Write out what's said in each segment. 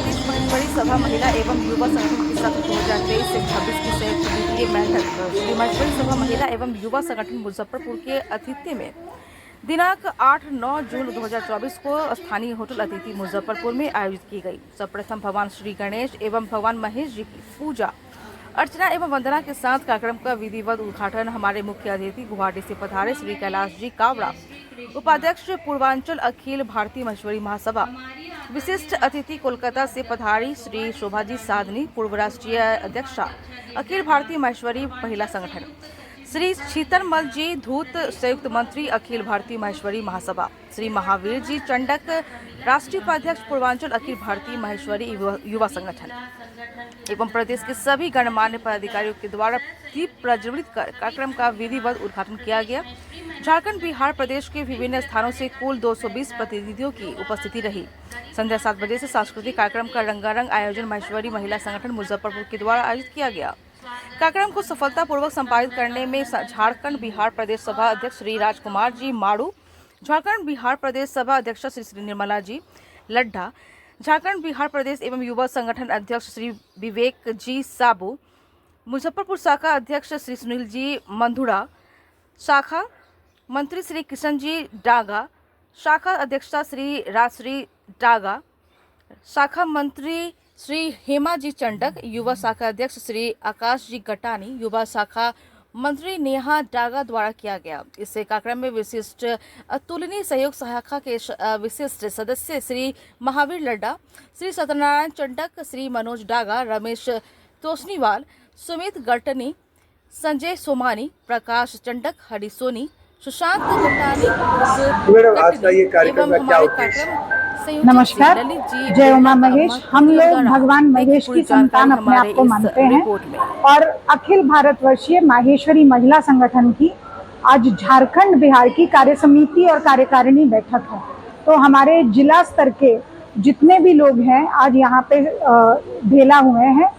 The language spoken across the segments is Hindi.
प्रदेश महेश्वरी सभा महिला एवं युवा संगठन की सत्र 2023 से 26 की संयुक्त द्वितीय बैठक श्री महेश्वरी सभा महिला एवं युवा संगठन मुजफ्फरपुर के आतिथ्य में दिनांक 8-9 जून 2024 को स्थानीय होटल अतिथि मुजफ्फरपुर में आयोजित की गई। सर्वप्रथम भगवान श्री गणेश एवं भगवान महेश जी की पूजा अर्चना एवं वंदना के साथ कार्यक्रम का विधिवत उद्घाटन हमारे मुख्य अतिथि गुवाहाटी से पधारे श्री कैलाश जी कावड़ा, उपाध्यक्ष पूर्वांचल अखिल भारतीय महेश्वरी महासभा, विशिष्ट अतिथि कोलकाता से पधारी श्री शोभाजी साधनी, पूर्व राष्ट्रीय अध्यक्षा अखिल भारतीय महेश्वरी महिला संगठन, श्री शीतलमल जी धूत, संयुक्त मंत्री अखिल भारतीय महेश्वरी महासभा, श्री महावीर जी चंडक, राष्ट्रीय उपाध्यक्ष पूर्वांचल अखिल भारतीय महेश्वरी युवा संगठन एवं प्रदेश के सभी गणमान्य पदाधिकारियों के द्वारा दीप प्रज्वलित कर कार्यक्रम का विधिवत उद्घाटन किया गया। झारखंड, बिहार प्रदेश के विभिन्न स्थानों से कुल 220 प्रतिनिधियों की उपस्थिति रही। संध्या 7 बजे से सांस्कृतिक कार्यक्रम का रंगारंग आयोजन महेश्वरी महिला संगठन मुजफ्फरपुर के द्वारा आयोजित किया गया। कार्यक्रम को सफलतापूर्वक संपादित करने में झारखंड बिहार प्रदेश सभा अध्यक्ष श्री राजकुमार जी माड़ू, झारखंड बिहार प्रदेश सभा अध्यक्ष श्री निर्मला जी लड्ढा, झारखंड बिहार प्रदेश एवं युवा संगठन अध्यक्ष श्री विवेक जी साबू, मुजफ्फरपुर शाखा अध्यक्ष श्री सुनील जी मंधुड़ा, शाखा मंत्री श्री किशन जी डागा, शाखा अध्यक्षा श्री राजश्री डागा, शाखा मंत्री श्री हेमा जी चंडक, युवा शाखा अध्यक्ष श्री आकाश जी गटानी, युवा शाखा मंत्री नेहा डागा द्वारा किया गया। इस कार्यक्रम में विशिष्ट अतुलनीय सहयोग शाखा के विशिष्ट सदस्य श्री महावीर लड्डा, श्री सत्यनारायण चंडक, श्री मनोज डागा, रमेश तोसनीवाल, सुमित गटनी, संजय सोमानी, प्रकाश चंडक, हरि सोनी, सुशांत गटानी एवं हमारे कार्यक्रम। नमस्कार, जय उमा महेश। हम लोग भगवान महेश की संतान अपने आप को मानते हैं और अखिल भारतवर्षीय माहेश्वरी महिला संगठन की आज झारखंड बिहार की कार्य समिति और कार्यकारिणी बैठक है। तो हमारे जिला स्तर के जितने भी लोग हैं आज यहाँ पे भेला हुए हैं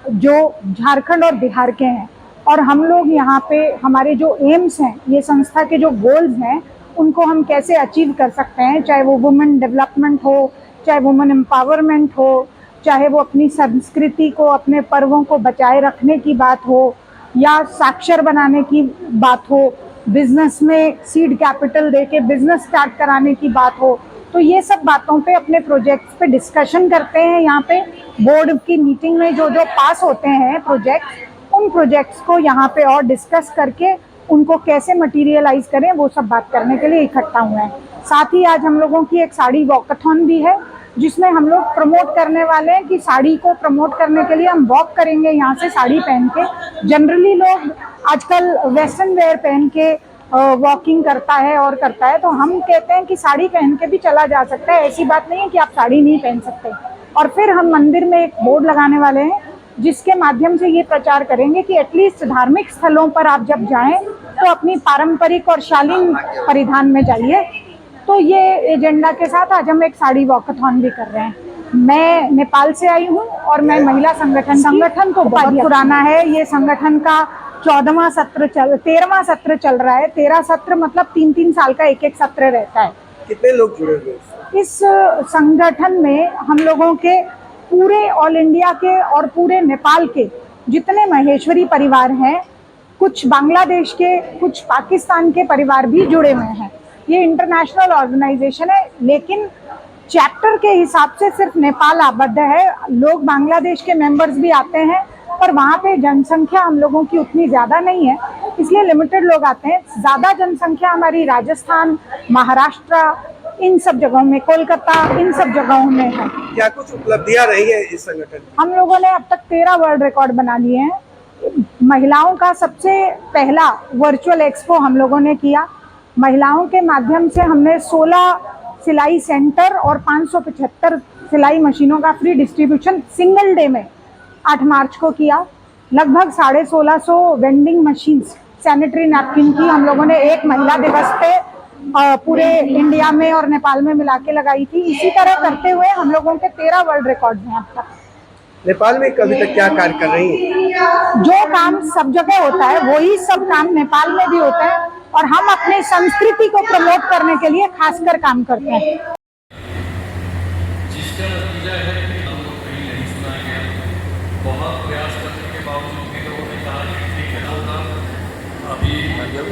जो झारखंड और बिहार के हैं, और हम लोग यहाँ पे हमारे जो एम्स हैं, ये संस्था के जो गोल्स हैं, उनको हम कैसे अचीव कर सकते हैं, चाहे वो वुमेन डेवलपमेंट हो, चाहे वुमेन एम्पावरमेंट हो, चाहे वो अपनी संस्कृति को, अपने पर्वों को बचाए रखने की बात हो, या साक्षर बनाने की बात हो, बिजनेस में सीड कैपिटल देके बिजनेस स्टार्ट कराने की बात हो। तो ये सब बातों पे अपने प्रोजेक्ट्स पे डिस्कशन करते हैं। यहाँ पे बोर्ड की मीटिंग में जो जो पास होते हैं प्रोजेक्ट्स, उन प्रोजेक्ट्स को यहाँ पे और डिस्कस करके उनको कैसे मटेरियलाइज करें, वो सब बात करने के लिए इकट्ठा हुए हैं। साथ ही आज हम लोगों की एक साड़ी वॉकथॉन भी है, जिसमें हम लोग प्रमोट करने वाले हैं कि साड़ी को प्रमोट करने के लिए हम वॉक करेंगे यहाँ से साड़ी पहन के। जनरली लोग आजकल वेस्टर्न वेयर पहन के वॉकिंग करता है, तो हम कहते हैं कि साड़ी पहन के भी चला जा सकता है। ऐसी बात नहीं है कि आप साड़ी नहीं पहन सकते। और फिर हम मंदिर में एक बोर्ड लगाने वाले हैं जिसके माध्यम से ये प्रचार करेंगे कि एटलीस्ट धार्मिक स्थलों पर आप जब जाएं तो अपनी पारंपरिक और शालीन परिधान में जाइए। तो ये एजेंडा के साथ आज हम एक साड़ी वॉकथॉन भी कर रहे हैं। मैं नेपाल से आई हूँ और मैं महिला संगठन तो बहुत पुराना है। ये संगठन का 13वां सत्र चल रहा है। 13 सत्र मतलब 3-3 साल का एक सत्र रहता है। कितने लोग जुड़े हुए हैं इस संगठन में? हम लोगों के पूरे ऑल इंडिया के और पूरे नेपाल के जितने महेश्वरी परिवार हैं, कुछ बांग्लादेश के, कुछ पाकिस्तान के परिवार भी जुड़े हुए हैं। ये इंटरनेशनल ऑर्गेनाइजेशन है, लेकिन चैप्टर के हिसाब से सिर्फ नेपाल आबद्ध है। लोग बांग्लादेश के मेंबर्स भी आते हैं, पर वहाँ पे जनसंख्या हम लोगों की उतनी ज़्यादा नहीं है, इसलिए लिमिटेड लोग आते हैं। ज़्यादा जनसंख्या हमारी राजस्थान, महाराष्ट्र, इन सब जगहों में, कोलकाता, इन सब जगहों में है। क्या कुछ उपलब्धियां रही है इस संगठन? हम लोगों ने अब तक 13 वर्ल्ड रिकॉर्ड बना लिए हैं। महिलाओं का सबसे पहला वर्चुअल एक्सपो हम लोगों ने किया। महिलाओं के माध्यम से हमने 16 सिलाई सेंटर और 575 सिलाई मशीनों का फ्री डिस्ट्रीब्यूशन सिंगल डे में 8 मार्च को किया। लगभग 1650 वेंडिंग मशीन्स सैनिटरी नैपकिन की हम लोगों ने एक महिला दिवस पे पूरे इंडिया में और नेपाल में मिला के लगाई थी। इसी तरह करते हुए हम लोगों के 13 वर्ल्ड रिकॉर्ड हैं अब तक। नेपाल में अभी तक क्या कार्य कर रही है? जो काम सब जगह होता है वही सब काम नेपाल में भी होता है, और हम अपनी संस्कृति को प्रमोट करने के लिए खासकर काम करते हैं। जिसका नतीजा है कि हम लोग बहुत प्रयास करने के बावजूद भी लोगों ने कहा कि ठीक है होगा, अभी जो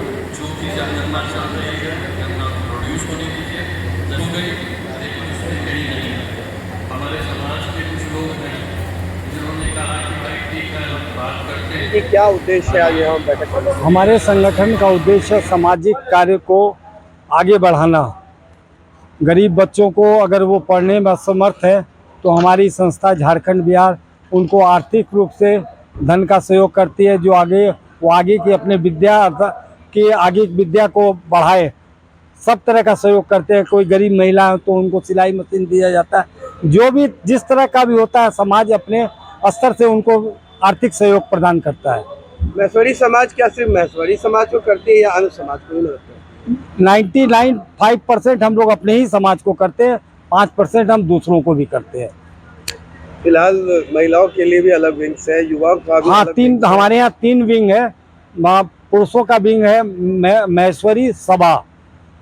चीज़ गन्ना चल रही है गन्ना प्रोड्यूस होने दीजिए, जरूर गई लेकिन उसमें कहीं नहीं। हमारे समाज के कुछ लोग हैं जिन्होंने कहा कि भाई ठीक है हम बात करते हैं। कि क्या उद्देश्य है आज यहाँ बैठक करने का? हमारे संगठन का उद्देश्य सामाजिक कार्य को आगे बढ़ाना। गरीब बच्चों को अगर वो पढ़ने में असमर्थ है तो हमारी संस्था झारखंड बिहार उनको आर्थिक रूप से धन का सहयोग करती है, जो वो आगे की अपने विद्या को बढ़ाए। सब तरह का सहयोग करते हैं। कोई गरीब महिला है तो उनको सिलाई मशीन दिया जाता है। जो भी जिस तरह का भी होता है, समाज अपने स्तर से उनको आर्थिक सहयोग प्रदान करता है। महेश्वरी समाज क्या सिर्फ महेश्वरी समाज को करती है या अन्य समाज को भी करते हैं? 99.5% हम लोग अपने ही समाज को करते हैं, 5% हम दूसरों को भी करते हैं। फिलहाल महिलाओं के लिए भी अलग विंग्स है, युवाओं का भी हाँ, अलग तीन wings है। हमारे यहाँ 3 विंग है। पुरुषों का विंग है महेश्वरी सभा,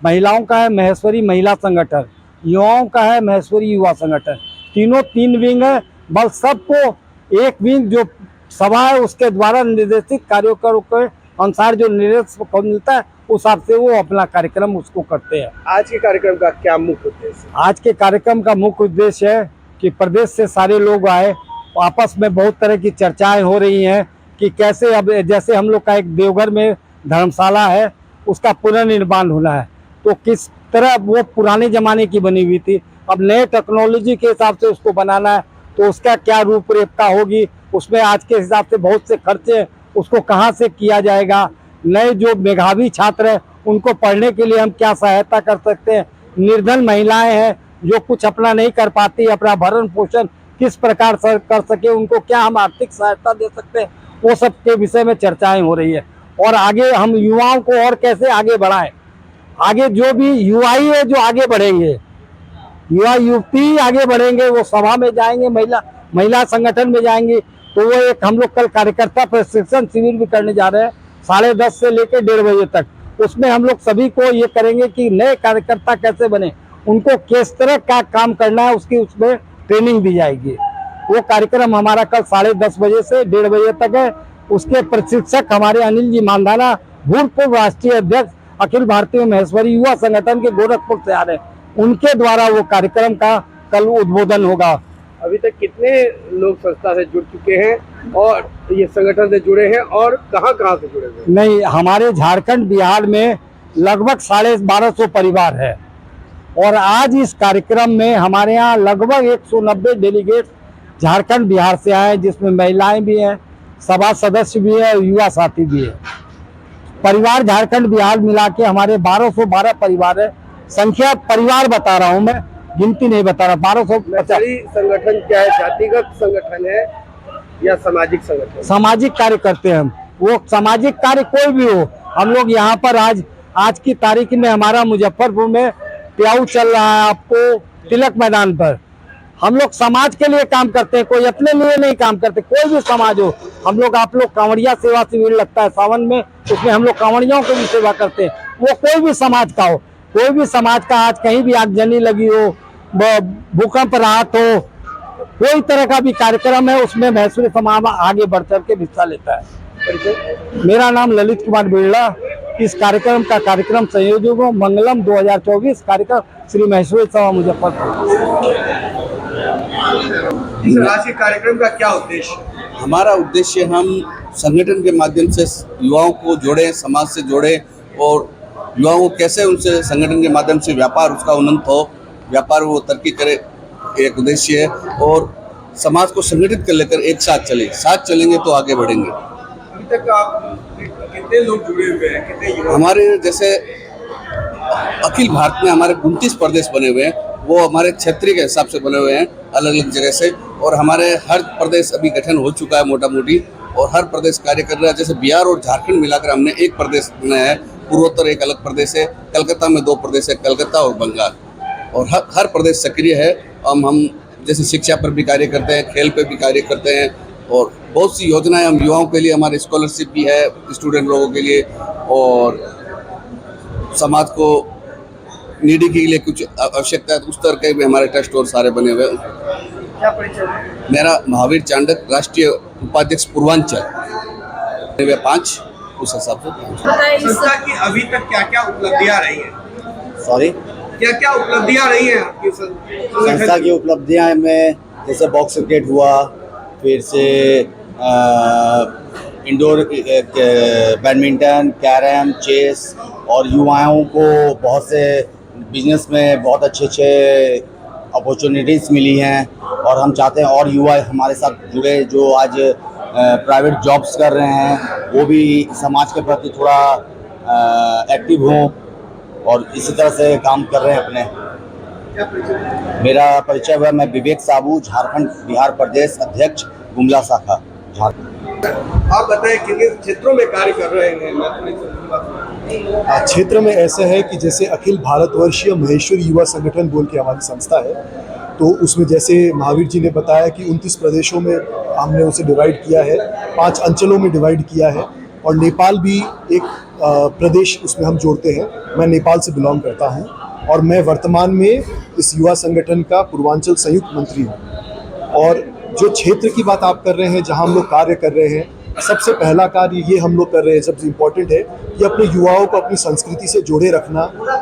महिलाओं का है महेश्वरी महिला संगठन, युवाओं का है महेश्वरी युवा संगठन। तीनों 3 विंग है। बस सबको एक विंग जो सभा है उसके द्वारा निर्देशित कार्यों के अनुसार जो निर्देश को मिलता है उस हिसाब से वो अपना कार्यक्रम उसको करते हैं। आज के कार्यक्रम का क्या मुख्य उद्देश्य है? आज के कार्यक्रम का मुख्य उद्देश्य है कि प्रदेश से सारे लोग आए। आपस में बहुत तरह की चर्चाएं हो रही हैं कि कैसे, अब जैसे हम लोग का एक देवघर में धर्मशाला है उसका पुनर्निर्माण होना है, तो किस तरह वो पुराने ज़माने की बनी हुई थी, अब नए टेक्नोलॉजी के हिसाब से उसको बनाना है, तो उसका क्या रूपरेखा होगी, उसमें आज के हिसाब से बहुत से खर्चे, उसको कहाँ से किया जाएगा, नए जो मेधावी छात्र हैं उनको पढ़ने के लिए हम क्या सहायता कर सकते हैं, निर्धन महिलाएं हैं जो कुछ अपना नहीं कर पाती, अपना भरण पोषण किस प्रकार से कर सके, उनको क्या हम आर्थिक सहायता दे सकते हैं, वो सब के विषय में चर्चाएं हो रही है। और आगे हम युवाओं को और कैसे आगे बढ़ाएं, आगे जो भी युवा ही है जो आगे बढ़ेंगे, युवा युवती आगे बढ़ेंगे, वो सभा में जाएंगे, महिला संगठन में जाएंगे। तो वो एक हम लोग कल कार्यकर्ता प्रशिक्षण शिविर भी करने जा रहे हैं 10:30 से लेकर 1:30 बजे तक। उसमें हम लोग सभी को ये करेंगे कि नए कार्यकर्ता कैसे बने, उनको किस तरह का काम करना है, उसकी उसमें ट्रेनिंग दी जाएगी। वो कार्यक्रम हमारा कल 10:30 बजे से 1:30 बजे तक है। उसके प्रशिक्षक हमारे अनिल जी मानधाना, भूतपूर्व राष्ट्रीय अध्यक्ष अखिल भारतीय महेश्वरी युवा संगठन के गोरखपुर से आ रहे हैं, उनके द्वारा वो कार्यक्रम का कल उद्बोधन होगा। अभी तक कितने लोग संस्था से जुड़ चुके हैं और ये संगठन से जुड़े हैं और कहाँ से जुड़े हुए हैं? नहीं, हमारे झारखंड बिहार में लगभग 1250 परिवार है और आज इस कार्यक्रम में हमारे यहाँ लगभग 190 डेलीगेट झारखंड बिहार से आए, जिसमें महिलाएं भी हैं, सभा सदस्य भी है, युवा साथी भी है। परिवार झारखंड बिहार मिला के हमारे 1212 परिवार है। संख्या परिवार बता रहा हूँ मैं, गिनती नहीं बता रहा। 1250 संगठन क्या है? जातिगत संगठन है या सामाजिक संगठन? सामाजिक कार्य करते हैं हम। वो सामाजिक कार्य कोई भी हो, हम लोग यहाँ पर आज की तारीख में हमारा मुजफ्फरपुर में प्याऊ चल रहा है, आपको तिलक मैदान पर। हम लोग समाज के लिए काम करते हैं, कोई अपने लिए नहीं काम करते। कोई भी समाज हो, हम लोग आप लोग कांवड़िया सेवा शिविर लगता है सावन में, उसमें हम लोग कांवड़ियों की भी सेवा करते हैं। वो कोई भी समाज का हो, कोई भी समाज का, आज कहीं भी आगजनी लगी हो, भूकंप राहत हो, कोई तरह का भी कार्यक्रम है, उसमें महेश्वरी समाज आगे बढ़ चढ़ के हिस्सा लेता है। मेरा नाम ललित कुमार बिरला। इस कार्यक्रम का कार्यक्रम संयोजक हूँ। मंगलम 2024 कार्यक्रम श्री महेश्वरी सभा मुजफ्फरपुर। आज के कार्यक्रम का क्या उद्देश्य? हमारा उद्देश्य, हम संगठन के माध्यम से युवाओं को जोड़ें, समाज से जोड़ें और युवाओं को कैसे उनसे संगठन के माध्यम से व्यापार उसका उन्नत हो, व्यापार वो तरक्की करे, एक उद्देश्य है। और समाज को संगठित कर लेकर एक साथ चलेंगे तो आगे बढ़ेंगे। अभी तक आप कितने लोग जुड़े हुए हैं, कितने युवा? हमारे जैसे अखिल भारत में हमारे 29 प्रदेश बने हुए हैं, वो हमारे क्षेत्रीय के हिसाब से बने हुए हैं अलग अलग जगह से। और हमारे हर प्रदेश अभी गठन हो चुका है मोटा मोटी, और हर प्रदेश कार्य कर रहा है। जैसे बिहार और झारखंड मिलाकर हमने एक प्रदेश बनाया है, पूर्वोत्तर एक अलग प्रदेश है, कलकत्ता में 2 प्रदेश है, कलकत्ता और बंगाल। और हर प्रदेश सक्रिय है। हम जैसे शिक्षा पर भी कार्य करते हैं, खेल पर भी कार्य करते हैं, और बहुत सी योजनाएं हम युवाओं के लिए, हमारे स्कॉलरशिप भी है स्टूडेंट लोगों के लिए, और समाज को नीडी के लिए कुछ आवश्यकता है उस तरह के भी हमारे ट्रस्ट और सारे बने हुए हैं। क्या परिचय हुआ? मेरा महावीर चांडक, राष्ट्रीय उपाध्यक्ष पूर्वांचल 5, उस हिसाब से। संस्था की अभी तक क्या क्या उपलब्धियां रही हैं? सॉरी, क्या क्या उपलब्धियां रही हैं आपकी संस्था की उपलब्धियां में जैसे बॉक्स क्रिकेट हुआ, फिर से इंडोर बैडमिंटन, कैरम, चेस, और युवाओं को बहुत से बिजनेस में बहुत अच्छे अपॉर्चुनिटीज़ मिली हैं। और हम चाहते हैं और युवा हमारे साथ जुड़े, जो आज प्राइवेट जॉब्स कर रहे हैं, वो भी समाज के प्रति थोड़ा एक्टिव हों और इसी तरह से काम कर रहे हैं अपने। क्या परिचय? मेरा परिचय हुआ, मैं विवेक साबू, झारखंड बिहार प्रदेश अध्यक्ष, गुमला शाखा, झारखंड। आप बताएं किन क्षेत्रों में कार्य कर रहे हैं? मैं थोड़ी सी बात करूं। क्षेत्र में ऐसे है कि जैसे अखिल भारतवर्षीय महेश्वरी युवा संगठन बोल के हमारी संस्था है, तो उसमें जैसे महावीर जी ने बताया कि 29 प्रदेशों में हमने उसे डिवाइड किया है, 5 अंचलों में डिवाइड किया है, और नेपाल भी एक प्रदेश उसमें हम जोड़ते हैं। मैं नेपाल से बिलोंग करता हूं और मैं वर्तमान में इस युवा संगठन का पूर्वांचल संयुक्त मंत्री हूं। और जो क्षेत्र की बात आप कर रहे हैं, जहां हम लोग कार्य कर रहे हैं, सबसे पहला कार्य ये हम लोग कर रहे हैं, सबसे इम्पोर्टेंट है कि अपने युवाओं को अपनी संस्कृति से जोड़े रखना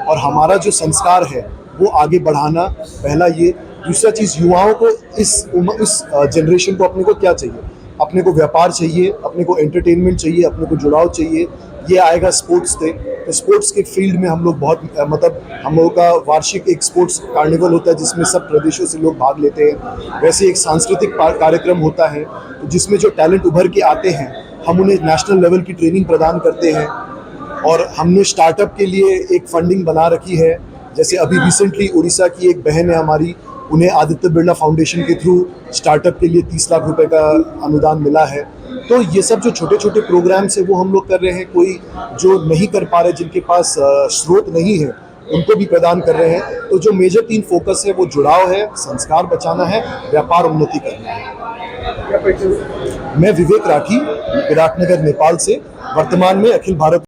और हमारा जो संस्कार है वो आगे बढ़ाना, पहला ये। दूसरा चीज़, युवाओं को इस जनरेशन को अपने को क्या चाहिए? अपने को व्यापार चाहिए, अपने को एंटरटेनमेंट चाहिए, अपने को जुड़ाव चाहिए। ये आएगा स्पोर्ट्स से। तो स्पोर्ट्स के फील्ड में हम लोग बहुत हम लोगों का वार्षिक एक स्पोर्ट्स कार्निवल होता है जिसमें सब प्रदेशों से लोग भाग लेते हैं। वैसे एक सांस्कृतिक कार्यक्रम होता है तो जिसमें जो टैलेंट उभर के आते हैं, हम उन्हें नेशनल लेवल की ट्रेनिंग प्रदान करते हैं। और हमने स्टार्टअप के लिए एक फंडिंग बना रखी है। जैसे अभी रिसेंटली उड़ीसा की एक बहन है हमारी, उन्हें आदित्य बिरला फाउंडेशन के थ्रू स्टार्टअप के लिए 30 लाख रुपए का अनुदान मिला है। तो ये सब जो छोटे छोटे प्रोग्राम्स है वो हम लोग कर रहे हैं। कोई जो नहीं कर पा रहे, जिनके पास स्रोत नहीं है, उनको भी प्रदान कर रहे हैं। तो जो मेजर 3 फोकस है वो जुड़ाव है, संस्कार बचाना है, व्यापार उन्नति करना है। क्या परिचय? मैं विवेक राठी, विराटनगर नेपाल से, वर्तमान में अखिल भारत